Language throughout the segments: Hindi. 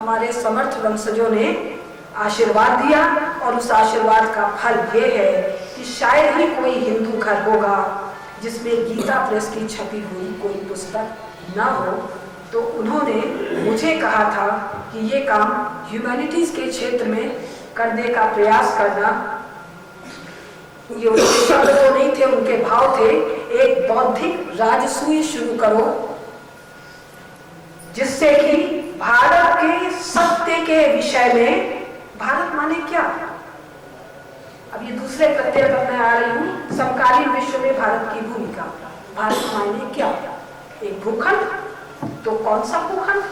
हमारे समर्थ वंशजों ने आशीर्वाद दिया और उस आशीर्वाद का फल ये है कि शायद ही कोई हिंदू घर होगा जिसमें गीता प्रेस की छपी हुई कोई पुस्तक ना हो। तो उन्होंने मुझे कहा था कि ये काम ह्यूमैनिटीज के क्षेत्र में करने का प्रयास करना, ये उनके शब्द तो नहीं थे, उनके भाव थे, एक बौद्धिक राजसूय शुरू करो जिससे कि भारत के सत्य के विषय में, भारत माने क्या, अब ये दूसरे प्रत्यय पर मैं आ रही हूं, समकालीन विश्व में भारत की भूमिका, भारत माने क्या, एक भूखंड, तो कौन सा भूखंड,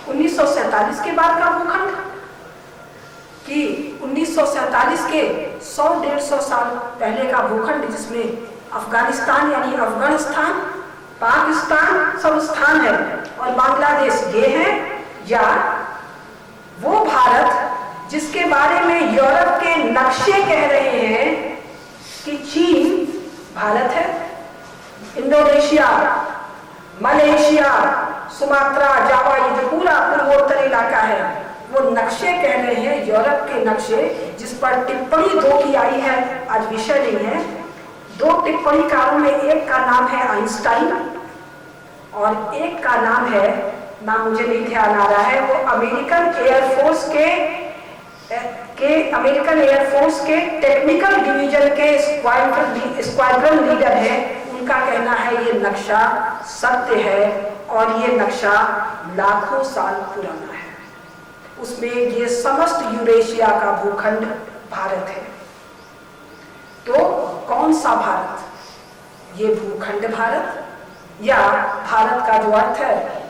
1947 के बाद का भूखंड कि 1947 के 100-150 साल पहले का भूखंड जिसमें अफगानिस्तान यानी अफगानिस्तान, पाकिस्तान सब स्थान है और बांग्लादेश ये है, या वो भारत जिसके बारे में यूरोप के नक्शे कह रहे हैं कि चीन भारत है, इंडोनेशिया, मलेशिया, सुमात्रा, जावा, ये पूरा पूर्वोत्तर इलाका है, वो नक्शे कह रहे हैं, यूरोप के नक्शे जिस पर टिप्पणी 2 की आई है, आज विषय नहीं है। 2 टिप्पणीकारों में एक का नाम है आइंस्टाइन और एक का नाम है, नाम मुझे नहीं ध्यान आ रहा है, वो अमेरिकन एयरफोर्स के टेक्निकल डिवीजन के स्क्वाड्रन लीडर है। उनका कहना है ये नक्शा सत्य है और ये नक्शा लाखों साल पुराना है, उसमें ये समस्त यूरेशिया का भूखंड भारत है। तो कौन सा भारत, ये भूखंड भारत या भारत का जो अर्थ है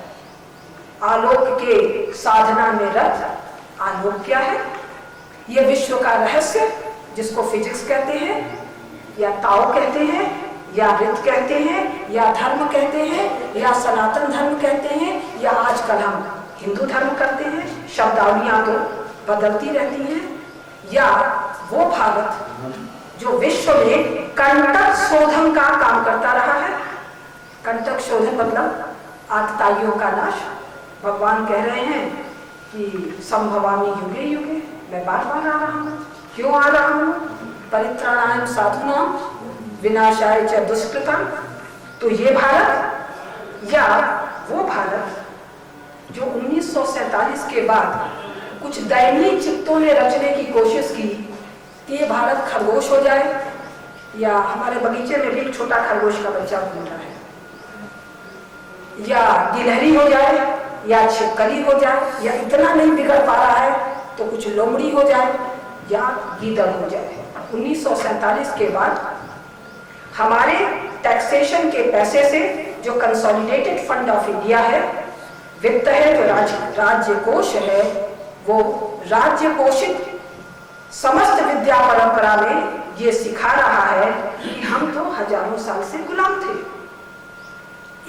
आलोक के साधना में रत, आलोक क्या है, ये विश्व का रहस्य जिसको फिजिक्स कहते हैं या ताओ कहते हैं या रित कहते हैं या धर्म कहते हैं या सनातन धर्म कहते हैं या आजकल हम हिंदू धर्म करते हैं, शब्दावलियां तो बदलती रहती हैं, या वो भारत जो विश्व में कंटक शोधन का काम करता रहा है। कंटक शोधन मतलब आतताइयों का नाश। भगवान कह रहे हैं कि संभवामि युगे युगे, मैं बार बार आ रहा हूँ, क्यों आ रहा हूँ, परित्राणाय साधुनाम विनाशाय च दुष्कृताम। तो ये भारत या वो भारत जो 1947 के बाद कुछ दयनीय चित्तों ने रचने की कोशिश की कि ये भारत खरगोश हो जाए, या हमारे बगीचे में भी एक छोटा खरगोश का बच्चा घूम रहा है, या गिलहरी हो जाए या छिपकली हो जाए, या इतना नहीं बिगड़ पा रहा है तो कुछ लोमड़ी हो जाए या गीदड़ हो जाए। 1947 के बाद हमारे टैक्सेशन के पैसे से जो कंसोलिडेटेड फंड ऑफ इंडिया है, वित्त है, जो राज्य कोष है, वो राज्य पोषित समस्त विद्या परंपरा में ये सिखा रहा है कि हम तो हजारों साल से गुलाम थे।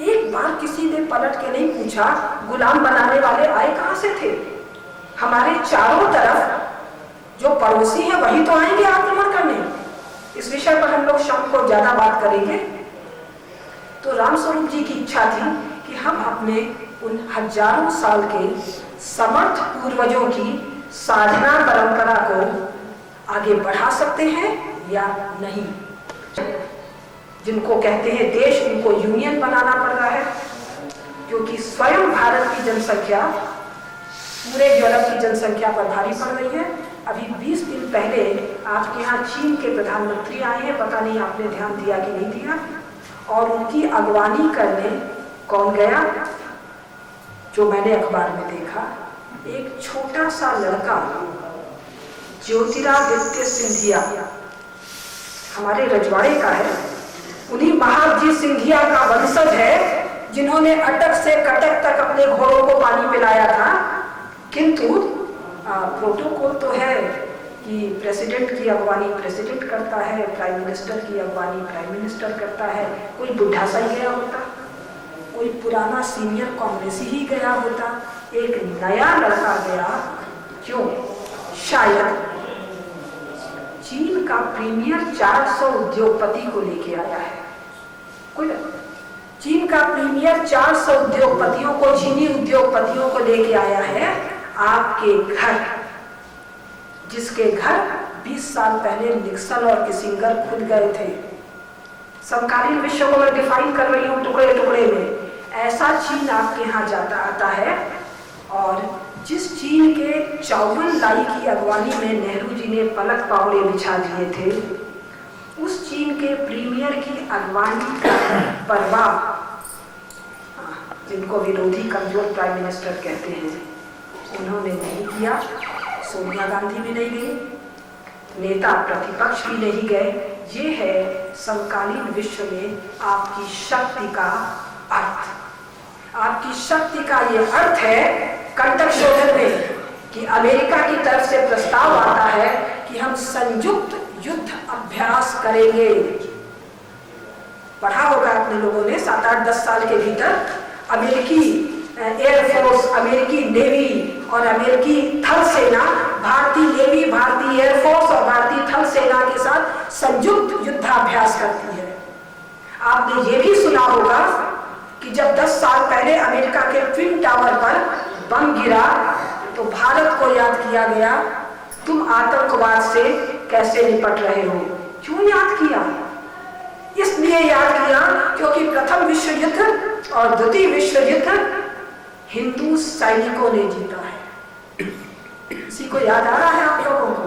एक बार किसी ने पलट के नहीं पूछा गुलाम बनाने वाले आए कहां से थे। हमारे चारों तरफ जो पड़ोसी हैं वही तो आएंगे आक्रमण करने। इस विषय पर हम लोग शाम को ज्यादा बात करेंगे। तो रामस्वरूप जी की इच्छा थी कि हम अपने उन हजारों साल के समर्थ पूर्वजों की साधना परंपरा को आगे बढ़ा सकते हैं या नहीं। जिनको कहते हैं देश, उनको यूनियन बनाना पड़ रहा है, क्योंकि स्वयं भारत की जनसंख्या पूरे यूरोप की जनसंख्या पर भारी पड़ रही है। अभी 20 दिन पहले आपके यहाँ चीन के प्रधानमंत्री आए हैं, पता नहीं आपने ध्यान दिया कि नहीं दिया, और उनकी अगवानी करने कौन गया, जो मैंने अखबार में देखा, एक छोटा सा लड़का ज्योतिरादित्य सिंधिया, हमारे रजवाड़े का है, उन्हीं महाजी सिंधिया का वंशज है जिन्होंने अटक से कटक तक अपने घोड़ों को पानी पिलाया था। किंतु प्रोटोकॉल तो है कि प्रेसिडेंट की अगवानी प्रेसिडेंट करता है, प्राइम मिनिस्टर की अगवानी प्राइम मिनिस्टर करता है। कोई बुढ़ा सा ही गया होता, कोई पुराना सीनियर कांग्रेसी ही गया होता, एक नया लड़का गया। क्यों? शायद चीन का प्रीमियर 400 उद्योगपति को लेके आया है। कोई चीन का प्रीमियर 400 उद्योगपतियों को, चीनी उद्योगपतियों को लेके आया है आपके घर, जिसके घर 20 साल पहले निक्सन और किसिंगर खुद गए थे। समकालीन विश्व को मैं डिफाइन कर रही हूँ टुकड़े टुकड़े में। ऐसा चीन आपके यहाँ जाता आता है, और जिस चीन के 54 लाई की अगवानी में नेहरू जी ने पलक पावड़े बिछा दिए थे, उस चीन के प्रीमियर की अगवानी का परवाह, जिनको विरोधी कमजोर प्राइम मिनिस्टर कहते हैं, उन्होंने नहीं किया। सोनिया गांधी भी नहीं गई, नेता प्रतिपक्ष भी नहीं गए। ये है समकालीन विश्व में आपकी शक्ति का अर्थ। आपकी शक्ति का ये अर्थ है कंटक शोधन में कि अमेरिका की तरफ से प्रस्ताव आता है कि हम संयुक्त युद्ध अभ्यास करेंगे। पढ़ा होगा अपने लोगों ने 7-8-10 साल के भीतर अमेरिकी एयरफोर्स, अमेरिकी नेवी और अमेरिकी थल सेना, भारतीय नेवी, भारतीय एयरफोर्स और भारतीय थल सेना के साथ संयुक्त युद्धाभ्यास करती है। आपने ये भी सुना होगा कि जब 10 साल पहले अमेरिका के ट्विन टावर पर बम गिरा तो भारत को याद किया गया, तुम आतंकवाद से कैसे निपट रहे हो। क्यों याद किया? इसलिए याद किया क्योंकि प्रथम विश्व युद्ध और द्वितीय विश्व युद्ध हिंदू सैनिकों ने जीता है। इसी को याद आ रहा है आप लोगों को?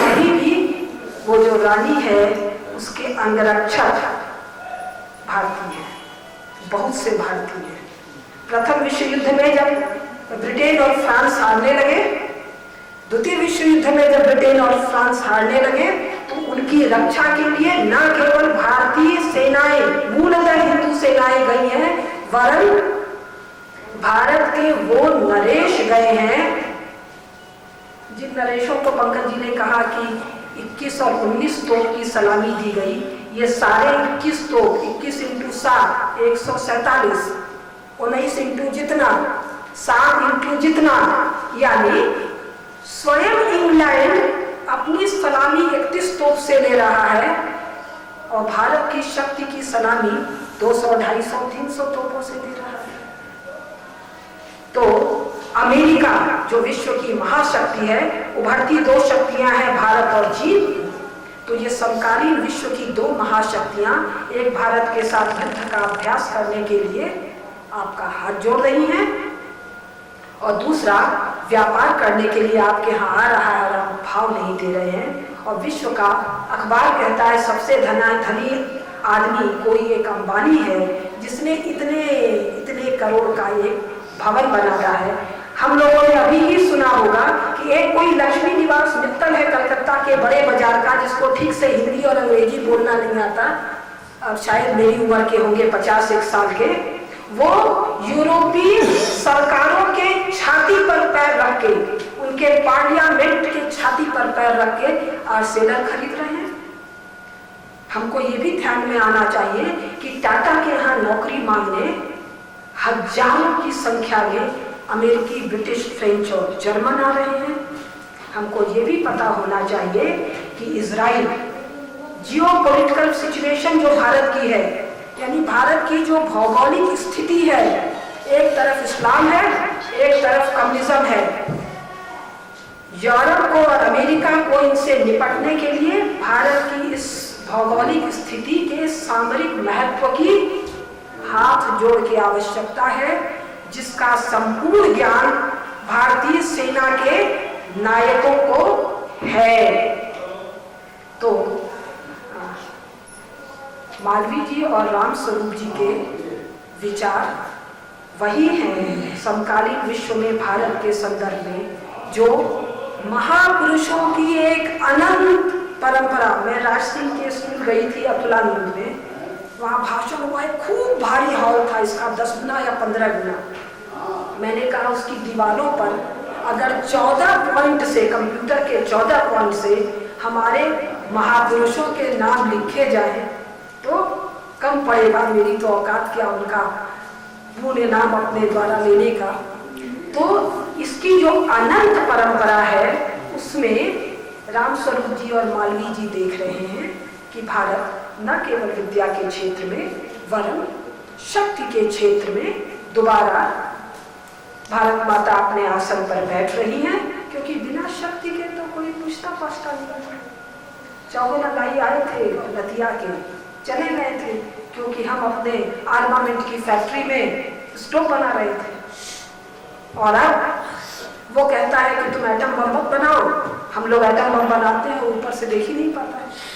अभी भी वो जो रानी है उसके अंगरक्षक भारतीय है, बहुत से भारतीय हैं। प्रथम विश्व युद्ध में जब ब्रिटेन और फ्रांस हारने लगे, द्वितीय विश्व युद्ध में जब ब्रिटेन और फ्रांस हारने लगे, तो उनकी रक्षा के लिए न केवल भारतीय सेनाएं, मूलतः हिंदू सेनाएं गई हैं, वरन भारत के वो नरेश गए हैं जिन नरेशों को पंकज जी ने कहा कि 21 और 19 तोप की सलामी दी गई। ये सारे 21 तोप, 21 इंटू 7 147, 19 इंटू जितना 7 इंटू जितना, यानी स्वयं इंग्लैंड अपनी सलामी 31 तोप से ले रहा है और भारत की शक्ति की सलामी 200, 250, 300 तोपों से दे रहा है। तो अमेरिका जो विश्व की महाशक्ति है, उभरती 2 शक्तियां हैं भारत और चीन। तो ये समकालीन विश्व की 2 महाशक्तियां एक भारत के साथ युद्ध का अभ्यास करने के लिए आपका हाथ जोड़ रही हैं और दूसरा व्यापार करने के लिए आपके यहाँ आ रहा है और आप भाव नहीं दे रहे हैं। और विश्व का अखबार कहता है सबसे धनी आदमी कोई एक अंबानी है जिसने इतने करोड़ का एक भवन बनाया है। हम लोगों ने अभी ही सुना होगा कि एक कोई लक्ष्मी निवास मित्तल है कलकत्ता के बड़े बाजार का, जिसको ठीक से हिंदी और अंग्रेजी बोलना नहीं आता, अब शायद मेरी उम्र के होंगे 50-1 साल के, वो यूरोपीय सरकारों के छाती पर पैर रख के, उनके पार्लियामेंट के छाती पर पैर रख के आर्सेनल खरीद रहे हैं। हमको ये भी ध्यान में आना चाहिए कि टाटा के यहाँ नौकरी मांगने हजारों की संख्या में अमेरिकी, ब्रिटिश, फ्रेंच और जर्मन आ रहे हैं। हमको ये भी पता होना चाहिए कि इजराइल जियोपॉलिटिकल सिचुएशन जो भारत की है, यानी भारत की जो भौगोलिक स्थिति है, एक तरफ इस्लाम है, एक तरफ कम्युनिज्म है। यूरोप को और अमेरिका को इनसे निपटने के लिए भारत की इस भौगोलिक स्थिति के सामरिक महत्व की हाथ जोड़ की आवश्यकता है, जिसका संपूर्ण ज्ञान भारतीय सेना के नायकों को है। तो मालवीय जी और रामस्वरूप जी के विचार वही हैं समकालीन विश्व में भारत के संदर्भ में, जो महापुरुषों की एक अनंत परंपरा। मैं राज सिंह के स्कूल गई थी अतुलानंद में, वहाँ भाषण हुआ है, खूब भारी हॉल था, इसका 10 गुना या 15 गुना। मैंने कहा उसकी दीवारों पर अगर 14 पॉइंट से, कंप्यूटर के 14 पॉइंट से हमारे महापुरुषों के नाम लिखे जाए तो कम पड़ेगा। मेरी तो औकात क्या उनका पूर्ण नाम अपने द्वारा लेने का। तो इसकी जो अनंत परंपरा है उसमें रामस्वरूप जी और मालवीय जी देख रहे हैं कि भारत न केवल विद्या के क्षेत्र में वरन शक्ति के क्षेत्र में दोबारा भारत माता अपने आसन पर बैठ रही हैं, क्योंकि बिना शक्ति के तो कोई पूछता पाछता नहीं। चौगुना गाई आए थे लतिया के, चले गए थे, क्योंकि हम अपने आर्मामेंट की फैक्ट्री में स्टोव बना रहे थे। और अब वो कहता है कि तुम एटम बम मत बनाओ, हम लोग एटम बम बनाते हैं, ऊपर से देख ही नहीं पाता है।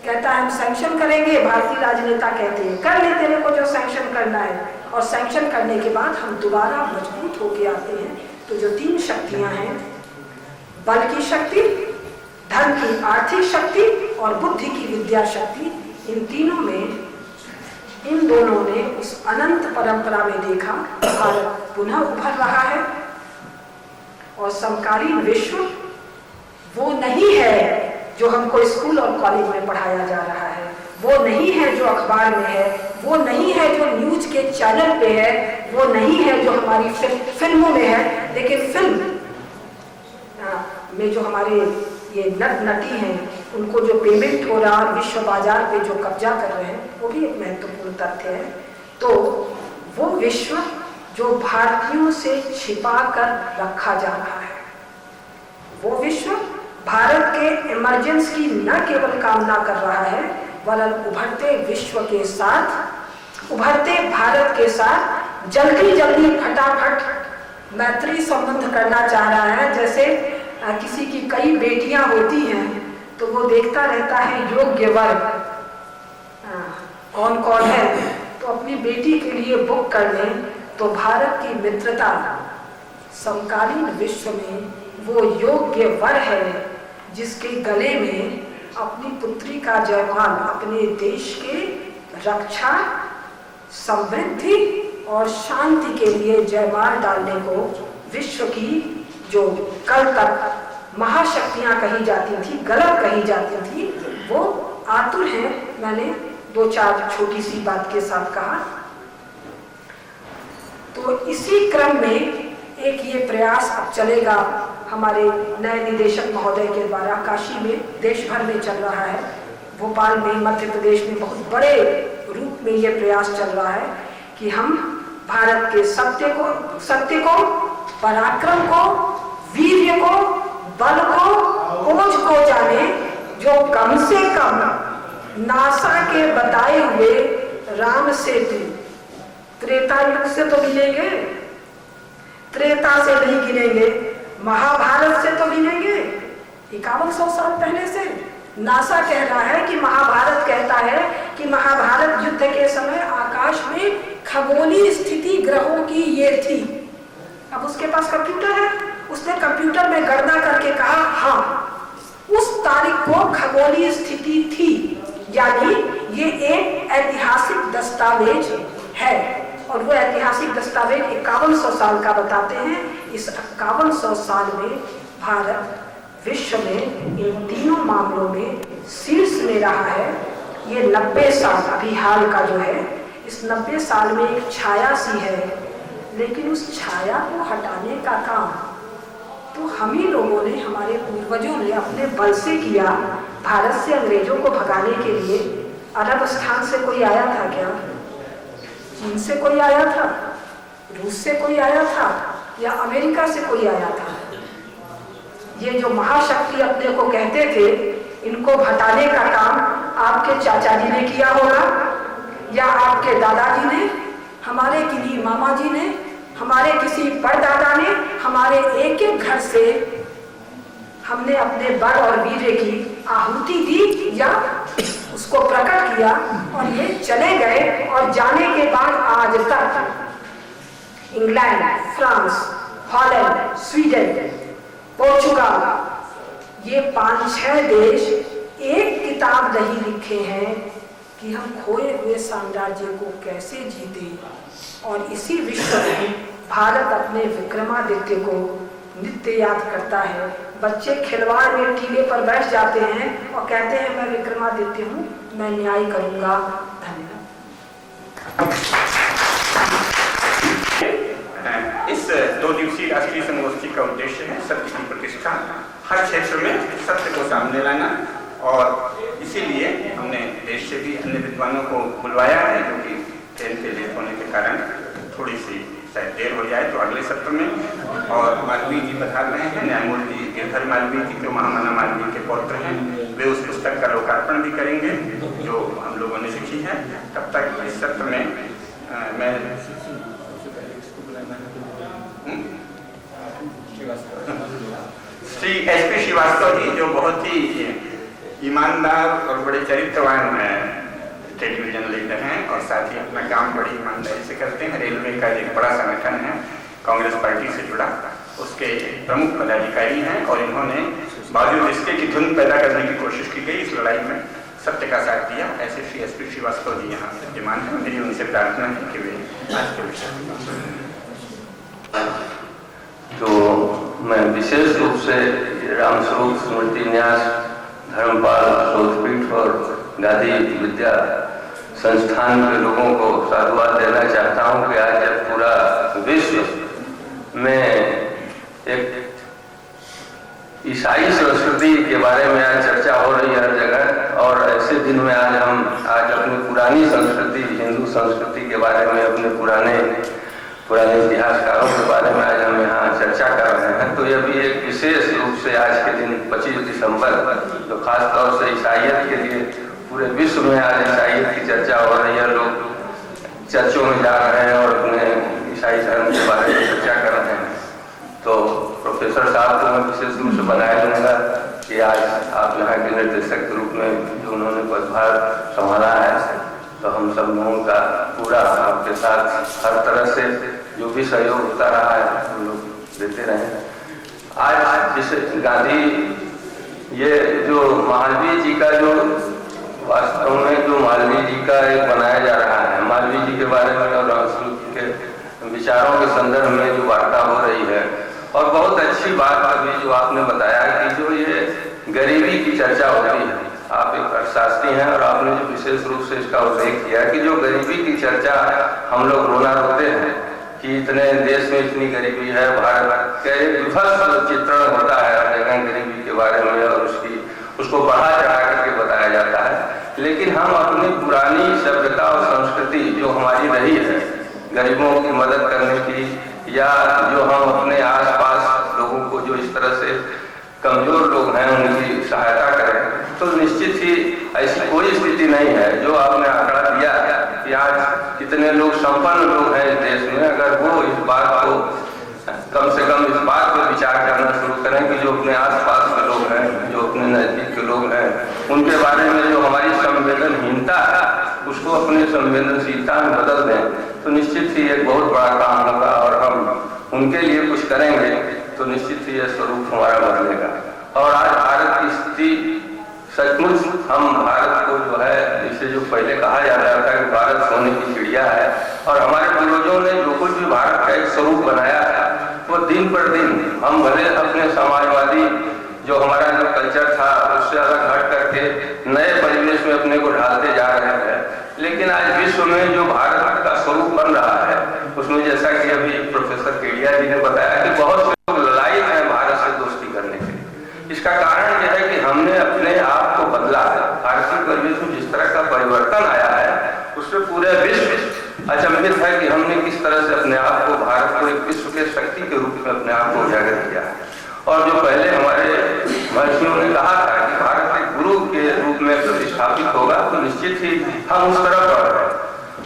कहता है हम सैंक्शन करेंगे, भारतीय राजनेता कहते हैं कर ले तेरे को जो सैंक्शन करना है, और सैंक्शन करने के बाद हम दोबारा मजबूत होके आते हैं। तो जो तीन शक्तियां हैं, बल की शक्ति, धन की आर्थिक शक्ति और बुद्धि की विद्या शक्ति, इन तीनों में इन दोनों ने उस अनंत परंपरा में देखा भारत पुनः उभर रहा है। और समकालीन विश्व वो नहीं है जो हमको स्कूल और कॉलेज में पढ़ाया जा रहा है, वो नहीं है जो अखबार में है, वो नहीं है जो न्यूज के चैनल पे है, वो नहीं है जो हमारी फिल्मों में है। लेकिन फिल्म में जो हमारे ये नट नटी हैं, उनको जो पेमेंट हो रहा है, विश्व बाजार पे जो कब्जा कर रहे हैं, वो भी एक महत्वपूर्ण तथ्य है। तो वो विश्व जो भारतीयों से छिपा कर रखा जा रहा है, वो विश्व भारत के इमरजेंस की न केवल कामना कर रहा है, वरन उभरते विश्व के साथ, उभरते भारत के साथ जल्दी जल्दी फटाफट मैत्री संबंध करना चाह रहा है। जैसे किसी की कई बेटियां होती हैं तो वो देखता रहता है योग्य वर कौन कौन है, तो अपनी बेटी के लिए बुक कर लें। तो भारत की मित्रता समकालीन विश्व में वो योग्य वर है जिसके गले में अपनी पुत्री का जयमाल, अपने देश के रक्षा, समृद्धि और शांति के लिए जयमाल डालने को विश्व की जो कल तक महाशक्तियां कही जाती थी, गलत कही जाती थी, वो आतुर हैं। मैंने दो चार छोटी सी बात के साथ कहा। तो इसी क्रम में एक ये प्रयास अब चलेगा हमारे नए निदेशक महोदय के द्वारा, काशी में, देश भर में चल रहा है, भोपाल में, मध्य प्रदेश में बहुत बड़े रूप में ये प्रयास चल रहा है कि हम भारत के सत्य को, पराक्रम को, वीर्य को, बल को, खोज को जाने, जो कम से कम नासा के बताए हुए राम सेतु त्रेता युग से तो गिनेंगे, त्रेता से नहीं गिनेंगे, महाभारत से तो गिनेंगे। 5100 साल पहले से नासा कह रहा है कि महाभारत कहता है कि महाभारत युद्ध के समय आकाश में खगोलीय स्थिति ग्रहों की ये थी। अब उसके पास कंप्यूटर है, उसने कंप्यूटर में गणना करके कहा हाँ उस तारीख को खगोलीय स्थिति थी, यानी ये एक ऐतिहासिक दस्तावेज है। और वो ऐतिहासिक दस्तावेज 5100 साल का बताते हैं। इस 5100 साल में भारत विश्व में इन तीनों मामलों में शीर्ष में रहा है। ये 90 साल अभी हाल का जो है, इस 90 साल में एक छाया सी है, लेकिन उस छाया को हटाने का काम तो हम ही लोगों ने, हमारे पूर्वजों ने अपने बल से किया। भारत से अंग्रेजों को भगाने के लिए अरब स्थान से कोई आया था क्या? चीन से कोई आया था? रूस से कोई आया था? या अमेरिका से कोई आया था? ये जो महाशक्ति अपने को कहते थे, इनको हटाने का काम आपके चाचा जी ने किया होगा, या आपके दादाजी ने, हमारे किन्हीं मामा जी ने, हमारे किसी परदादा ने, हमारे एक एक घर से हमने अपने बल और वीर्य की आहुति दी या उसको प्रकट किया, और ये चले गए। और जाने के बाद आज तक England, France, Holland, Sweden, Portugal, ये 5-6 देश एक किताब नहीं लिखे हैं कि हम खोए हुए साम्राज्य को कैसे जीते। और इसी विश्व में भारत अपने विक्रमादित्य को नित्य याद करता है। बच्चे खिलवाड़ में टीले पर बैठ जाते हैं और कहते हैं मैं विक्रमादित्य हूँ, मैं न्याय करूंगा। धन्यवाद। इस 2 दिवसीय राष्ट्रीय संगोष्ठी का उद्देश्य है सत्य की प्रतिष्ठा, हर क्षेत्र में सत्य को सामने लाना, और इसीलिए हमने देश से भी अन्य विद्वानों को बुलवाया है, जो कि ट्रेन के लेट होने के कारण थोड़ी सी शायद देर हो जाए तो अगले सत्र में। और मालवीय जी पधार रहे हैं, न्यायमूर्ति गिरधर मालवीय जी जो महामना मालवीय के पौत्र हैं, वे उस पुस्तक का लोकार्पण भी करेंगे जो हम लोगों ने लिखी है। तब तक इस सत्र में मैं श्री एसपी श्रीवास्तव जी जो बहुत ही ईमानदार और बड़े चरित्रवान टेलीविजन लीडर हैं और साथ ही अपना काम बड़ी ईमानदारी से करते हैं। रेलवे का एक बड़ा संगठन है कांग्रेस पार्टी से जुड़ा, उसके प्रमुख पदाधिकारी हैं और इन्होंने बावजूद इसके कि धुन पैदा करने की कोशिश की गई इस लड़ाई में सत्य का साथ दिया। ऐसे श्री एसपी श्रीवास्तव जी यहाँ विद्यमान हैं। मेरी उनसे प्रार्थना है कि वे आज के विषय तो मैं विशेष रूप से रामस्वरूप स्मृति न्यास धर्मपाल शोधपीठ और गांधी विद्या संस्थान के लोगों को साधुवाद देना चाहता हूं कि आज जब पूरा विश्व में एक ईसाई संस्कृति के बारे में आज चर्चा हो रही है हर जगह, और ऐसे दिन में आज हम अपनी पुरानी संस्कृति हिंदू संस्कृति के बारे में अपने पुराने इतिहासकारों के बारे में आज हम यहाँ चर्चा कर रहे हैं, तो यह भी एक विशेष रूप से आज के दिन 25 दिसंबर जो खास तौर से ईसाइयत के लिए पूरे विश्व में आज ईसाइयत की चर्चा हो रही है। लोग चर्चों में जा रहे हैं और अपने ईसाई धर्म के बारे में चर्चा कर रहे हैं। तो प्रोफेसर साहब को मैं विशेष रूप से बनाया दूंगा कि आज आप यहाँ के निर्देशक के रूप में जो उन्होंने पदभार संभाला है, तो हम सब लोगों का पूरा आपके साथ हर तरह से जो भी सहयोग होता रहा है हम लोग देते रहे। आज जिसे गांधी ये जो मालवीय जी का जो वास्तव में जो मालवीय जी का एक बनाया जा रहा है, मालवीय जी के बारे में और रामस्वरूप के विचारों के संदर्भ में जो वार्ता हो रही है, और बहुत अच्छी बात अभी जो आपने बताया कि जो ये गरीबी की चर्चा होती है, आप एक अर्थशास्त्री हैं और आपने जो विशेष रूप से इसका उल्लेख किया कि जो गरीबी की चर्चा हम लोग रोना रोते हैं कि इतने देश में इतनी गरीबी है, भारत के विभत्स चित्रण होता है हर जगह गरीबी के बारे में और उसको बढ़ा चढ़ा करके बताया जाता है। लेकिन हम अपनी पुरानी सभ्यता और संस्कृति जो हमारी रही है गरीबों की मदद करने की, या जो हम अपने आसपास लोगों को जो इस तरह से कमजोर लोग हैं उनकी सहायता करें, तो निश्चित ही ऐसी कोई स्थिति नहीं है। जो आपने आंकड़ा दिया कि आज कितने लोग संपन्न लोग हैं इस देश में, अगर वो इस बात को कम से कम इस बात पर विचार करना शुरू करें कि जो अपने आसपास के लोग हैं, जो अपने नजदीक के लोग हैं, उनके बारे में जो हमारी संवेदनहीनता है उसको अपनी संवेदनशीलता में बदल दें, तो निश्चित ही एक बहुत बड़ा काम होगा और हम उनके लिए कुछ करेंगे तो निश्चित ही यह स्वरूप हमारा बदलेगा। और आज भारत की स्थिति सचमुच हम भारत को जो है जिसे जो पहले कहा जाता था कि भारत सोने की चिड़िया है, और हमारे पूर्वजों ने जो कुछ भी भारत का एक स्वरूप बनाया है वो दिन पर दिन हम भले अपने समाजवादी जो हमारा जो कल्चर था उससे अलग हट करके नए परिवेश में अपने को ढालते जा रहे हैं, लेकिन आज विश्व में जो भारत का स्वरूप बन रहा है उसमें जैसा कि अभी प्रोफेसर केडिया जी ने बताया कि बहुत से लोग ललायित हैं भारत से दोस्ती करने के लिए। इसका कारण यह है कि हमने अपने आप को बदला है। भारतीय परिवेश में जिस तरह का परिवर्तन आया है उससे पूरे विश्व अचंभित है कि हमने किस तरह से अपने आप को भारत को एक विश्व के शक्ति के रूप में अपने आप को उजागर किया है। और जो पहले हमारे महर्षियों ने कहा था कि भारत एक गुरु के रूप में प्रतिष्ठापित होगा, तो निश्चित ही हम उस तरफ बढ़ रहे हैं।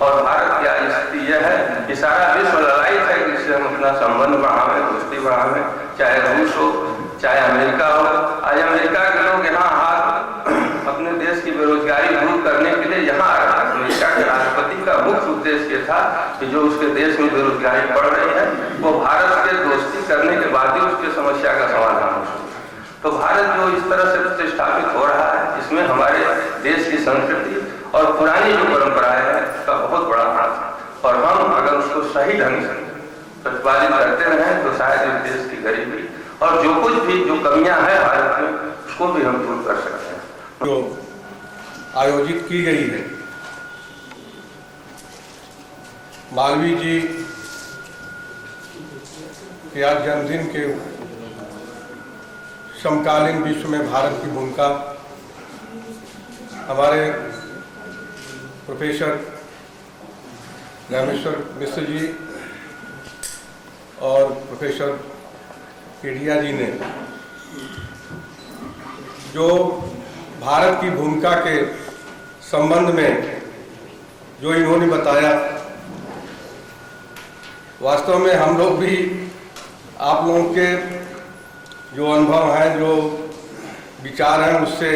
और भारत की आज स्थिति यह है कि सारा विश्व ललायित है कि इससे हम अपना संबंध बढ़ावें, दोस्ती बढ़ावें, चाहे रूस हो चाहे अमेरिका हो। आज अमेरिका के लोग यहाँ हाथ अपने देश की बेरोजगारी दूर करने के लिए यहाँ आ रहे हैं। अमेरिका के राष्ट्रपति का मुख्य उद्देश्य ये था कि जो उसके देश में बेरोजगारी बढ़ रही है वो भारत से दोस्ती करने के बाद ही उसकी समस्या का समाधान हो सके। तो भारत जो इस तरह से प्रतिष्ठापित हो रहा है इसमें हमारे देश की संस्कृति और पुरानी जो परंपराएं हैं का बहुत बड़ा हाथ है, और हम अगर उसको सही ढंग से प्रतिपादित करते रहें तो शायद इस देश की गरीबी और जो कुछ भी जो कमियां हैं भारत में उसको भी हम दूर कर सकते हैं। जो आयोजित की गई है मालवीय जी के आज जन्मदिन के समकालीन विश्व में भारत की भूमिका हमारे प्रोफेसर रामेश्वर मिश्र जी और प्रोफेसर केडिया जी ने जो भारत की भूमिका के संबंध में जो इन्होंने बताया, वास्तव में हम लोग भी आप लोगों के जो अनुभव हैं, जो विचार हैं, उससे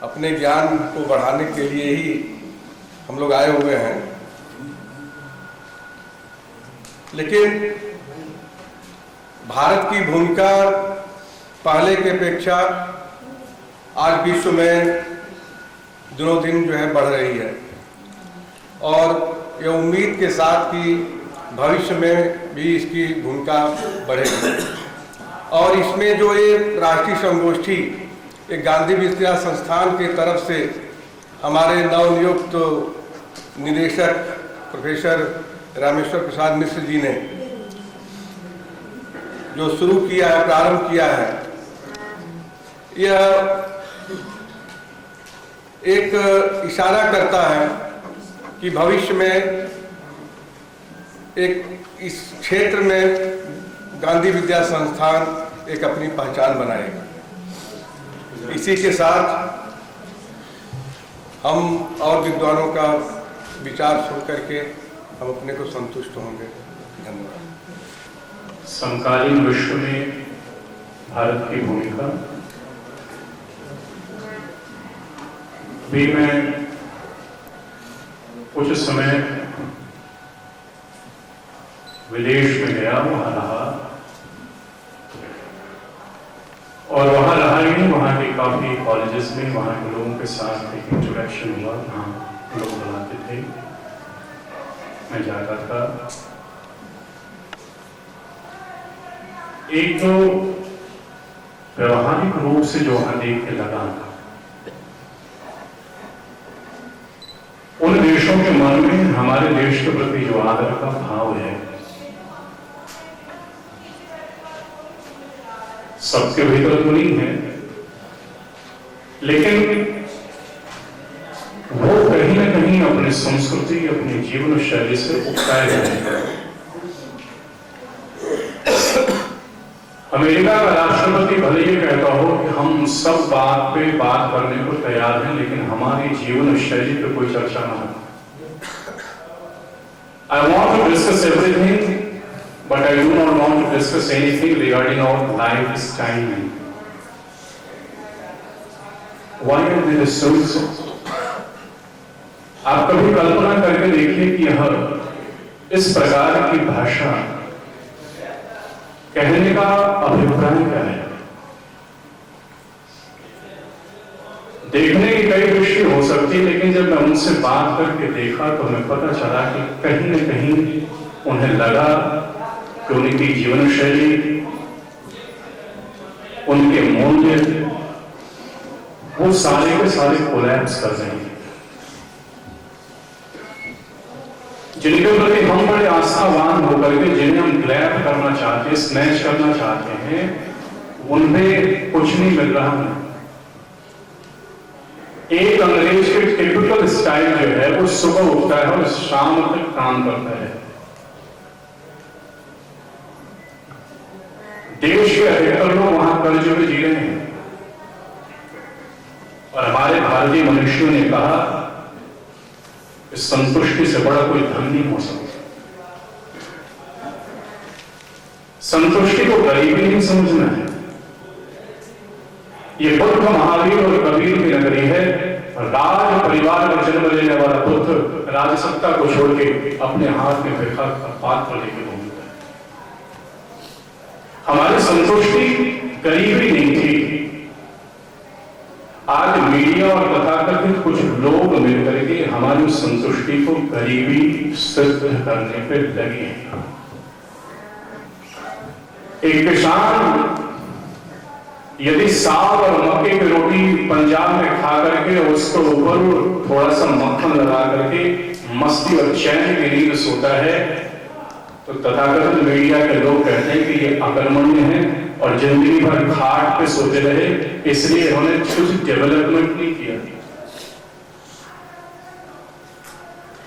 अपने ज्ञान को बढ़ाने के लिए ही हम लोग आए हुए हैं। लेकिन भारत की भूमिका पहले की अपेक्षा आज विश्व में दिनों दिन जो है बढ़ रही है, और ये उम्मीद के साथ कि भविष्य में भी इसकी भूमिका बढ़ेगी। और इसमें जो ये राष्ट्रीय संगोष्ठी एक गांधी विद्या संस्थान की तरफ से हमारे नवनियुक्त निदेशक प्रोफेसर रामेश्वर प्रसाद मिश्र जी ने जो शुरू किया है, प्रारंभ किया है, यह एक इशारा करता है कि भविष्य में एक इस क्षेत्र में गांधी विद्या संस्थान एक अपनी पहचान बनाएगा। इसी के साथ हम और विद्वानों का विचार सुन करके हम अपने को संतुष्ट होंगे। धन्यवाद। समकालीन विश्व में भारत की भूमिका, भी मैं कुछ समय विदेश में गया, वहां रहा, और वहां रहा ही नहीं, वहां के काफी कॉलेजेस में वहां के लोगों के साथ एक इंट्रोडक्शन हुआ। वहां लोग बुलाते थे, मैं जाता था। एक तो व्यवहारिक रूप से जो वहां देख के लगा, उन देशों के मन में हमारे देश के प्रति जो आदर का भाव है, सबके भीतर तो नहीं है, लेकिन वो कहीं ना कहीं अपनी संस्कृति, अपनी जीवन शैली से उकताए गए हैं। अमेरिका का राष्ट्रपति भले ये कहता हो कि हम सब बात पे बात करने को तैयार हैं, लेकिन हमारी जीवन शैली पे कोई चर्चा ना हो। I want to discuss everything, but I do not want to discuss anything regarding our lifestyle. Why are they so? आप कभी कल्पना करके देखिए कि यह इस प्रकार की भाषा कहने का अभिप्राय क्या है। देखने की कई दृष्टि हो सकती है, लेकिन जब मैं उनसे बात करके देखा तो हमें पता चला कि कहीं न कहीं उन्हें लगा कि उनकी जीवन शैली, उनके मूल्य, वो सारे के सारे कोलैप्स कर रहे हैं। जिनके प्रति हम बड़े आस्थावान होकर के, जिन्हें हम ग्रैब करना चाहते हैं, स्नैच करना चाहते हैं, उनमें कुछ नहीं मिल रहा है। एक अंग्रेज के टिपिकल स्टाइल जो है वो सुबह उठता है और शाम तक काम करता है। देश के अधिकतर लोग वहां कर्ज में जी रहे हैं, और हमारे भारतीय मनुष्यों ने कहा इस संतुष्टि से बड़ा कोई धन नहीं हो सकता। संतुष्टि को गरीबी नहीं समझना है। ये बुद्ध, महावीर और कबीर की नगरी है। राज परिवार में जन्म लेने वाला बुद्ध राजसत्ता को छोड़ के अपने हाथ में भिक्षा का पात्र लेके घूमता है। हमारी संतुष्टि गरीबी नहीं थी। आज मीडिया और तथाकथित कुछ लोग मिलकर के हमारी संतुष्टि को गरीबी सिद्ध करने पर लगे हैं। एक किसान यदि साग और मक्के की रोटी पंजाब में खा करके उसको ऊपर थोड़ा सा मक्खन लगा करके मस्ती और चैन की नींद सोता है, तो तथाकथित मीडिया के लोग कहते हैं कि ये अकर्मण्य है और जिंदगी भर खाट पे सोते रहे, इसलिए उन्होंने कुछ डेवलपमेंट नहीं किया।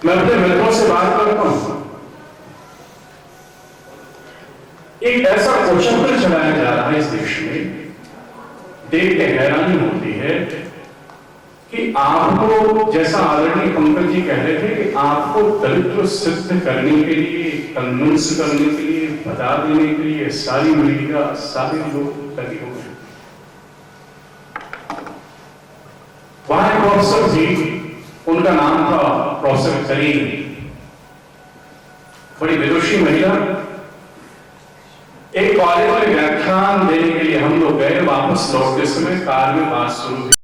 मैं अपने मित्रों से बात करता हूं, एक ऐसा कुचक्र चलाया जा रहा है इस देश में, देख के हैरानी होती है कि आपको, जैसा आदरणीय पंकज जी कह रहे थे, कि आपको दलित सिद्ध करने के लिए, कन्विंस करने के लिए, बता देने के लिए सारी मीडिया, सारे लोग लगे हुए हैं। वहां एक प्रोफेसर थी, उनका नाम था प्रोफेसर करीम, बड़ी विदुषी महिला। एक कॉलेज में व्याख्यान देने के लिए हम लोग गए, वापस लौटते समय कार में बात शुरू हुई।